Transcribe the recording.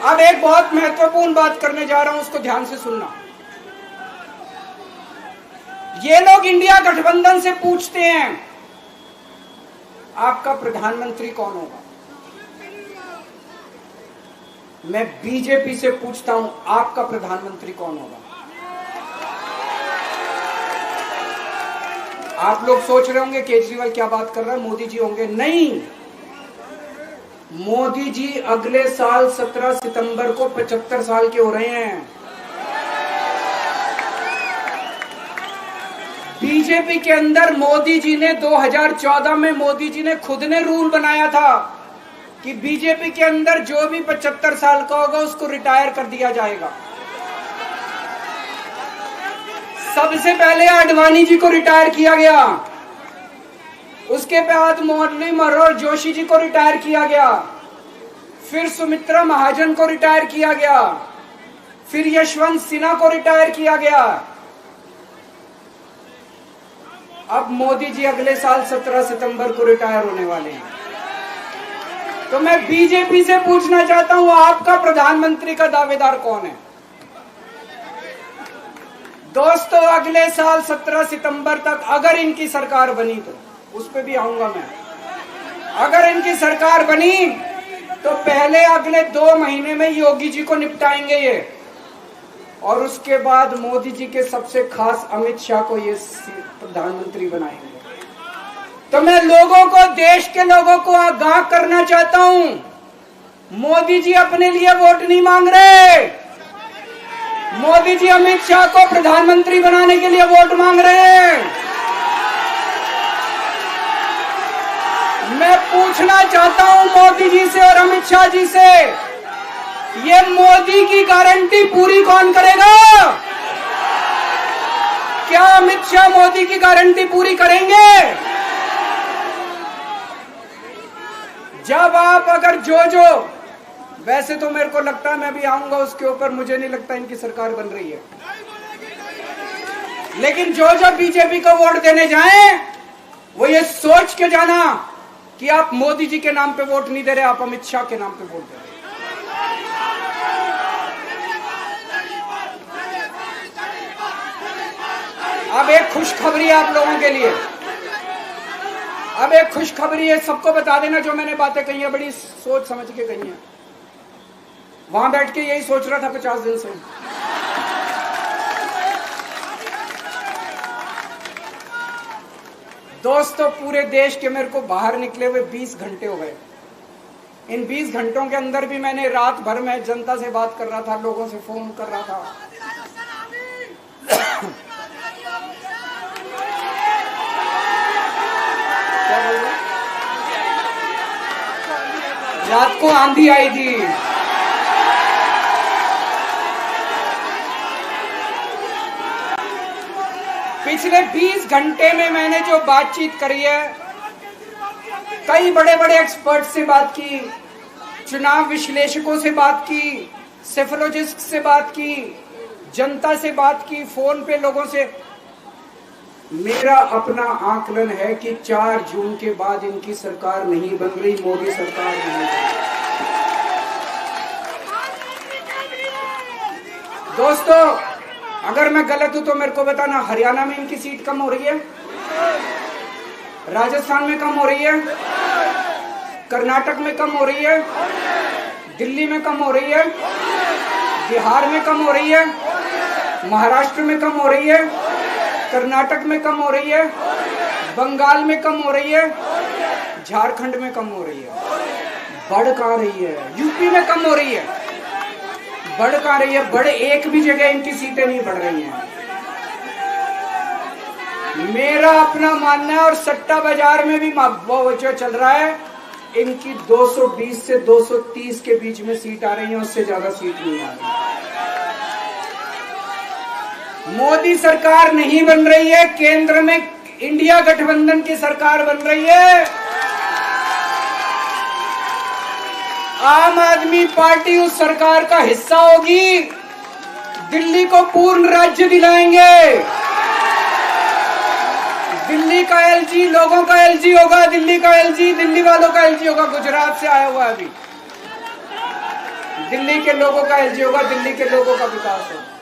अब एक बहुत महत्वपूर्ण बात करने जा रहा हूं, उसको ध्यान से सुनना। ये लोग इंडिया गठबंधन से पूछते हैं आपका प्रधानमंत्री कौन होगा। मैं बीजेपी से पूछता हूं आपका प्रधानमंत्री कौन होगा। आप लोग सोच रहे होंगे केजरीवाल क्या बात कर रहा है, मोदी जी होंगे। नहीं, मोदी जी अगले साल 17 सितंबर को 75 साल के हो रहे हैं। बीजेपी के अंदर मोदी जी ने 2014 में मोदी जी ने खुद ने रूल बनाया था कि बीजेपी के अंदर जो भी 75 साल का होगा उसको रिटायर कर दिया जाएगा। सबसे पहले आडवाणी जी को रिटायर किया गया, उसके बाद मुरली मनोहर जोशी जी को रिटायर किया गया, फिर सुमित्रा महाजन को रिटायर किया गया, फिर यशवंत सिन्हा को रिटायर किया गया। अब मोदी जी अगले साल 17 सितंबर को रिटायर होने वाले हैं। तो मैं बीजेपी से पूछना चाहता हूं आपका प्रधानमंत्री का दावेदार कौन है। दोस्तों, अगले साल 17 सितंबर तक अगर इनकी सरकार बनी, तो उस पर भी आऊंगा मैं, अगर इनकी सरकार बनी तो पहले अगले 2 महीने में योगी जी को निपटाएंगे ये, और उसके बाद मोदी जी के सबसे खास अमित शाह को ये प्रधानमंत्री बनाएंगे। तो मैं लोगों को, देश के लोगों को आगाह करना चाहता हूं, मोदी जी अपने लिए वोट नहीं मांग रहे। मोदी जी अमित शाह को प्रधानमंत्री बनाने के लिए वोट मांग रहे हैं। मैं पूछना चाहता हूं मोदी जी से और अमित शाह जी से, ये मोदी की गारंटी पूरी कौन करेगा? क्या अमित शाह मोदी की गारंटी पूरी करेंगे? जब आप अगर जो वैसे तो मेरे को लगता है, मैं भी आऊंगा उसके ऊपर, मुझे नहीं लगता इनकी सरकार बन रही है, लेकिन जो बीजेपी को वोट देने जाएं वो ये सोच के जाना कि आप मोदी जी के नाम पे वोट नहीं दे रहे, आप अमित शाह के नाम पे वोट दे रहे। अब एक खुशखबरी है आप लोगों के लिए, अब एक खुशखबरी है, सबको बता देना जो मैंने बातें कही है बड़ी सोच समझ के कही है। वहां बैठ के यही सोच रहा था 50 दिन से। दोस्तों, पूरे देश के मेरे को बाहर निकले हुए 20 घंटे हो गए। इन 20 घंटों के अंदर भी मैंने रात भर में जनता से बात कर रहा था, लोगों से फोन कर रहा था। रात को आंधी आई थी, पिछले 20 घंटे में मैंने जो बातचीत करी है, कई बड़े बड़े एक्सपर्ट से बात की, चुनाव विश्लेषकों से बात की, सेफोलॉजिस्ट से बात की, जनता से बात की, फोन पे लोगों से। मेरा अपना आकलन है कि 4 जून के बाद इनकी सरकार नहीं बन रही, मोदी सरकार नहीं बन रही। दोस्तों, अगर मैं गलत हूं तो मेरे को बताना। हरियाणा में इनकी सीट कम हो रही है, राजस्थान में कम हो रही है, कर्नाटक में कम हो रही है, दिल्ली में कम हो रही है, बिहार में कम हो रही है, महाराष्ट्र में कम हो रही है, कर्नाटक में कम हो रही है, बंगाल में कम हो रही है, झारखंड में कम हो रही है। बढ़ कहां रही है? यूपी में कम हो रही है, बढ़ कहां रही है? बड़े एक भी जगह इनकी सीटें नहीं बढ़ रही हैं। मेरा अपना मानना है, और सट्टा बाजार में भी जो चल रहा है, इनकी 220 से 230 के बीच में सीट आ रही है, उससे ज्यादा सीट नहीं आ रही। मोदी सरकार नहीं बन रही है, केंद्र में इंडिया गठबंधन की सरकार बन रही है। आम आदमी पार्टी उस सरकार का हिस्सा होगी। दिल्ली को पूर्ण राज्य दिलाएंगे। दिल्ली का एलजी लोगों का एलजी होगा, दिल्ली का एलजी दिल्ली वालों का एलजी होगा। गुजरात से आया हुआ है अभी, दिल्ली के लोगों का एलजी होगा, दिल्ली के लोगों का विकास होगा।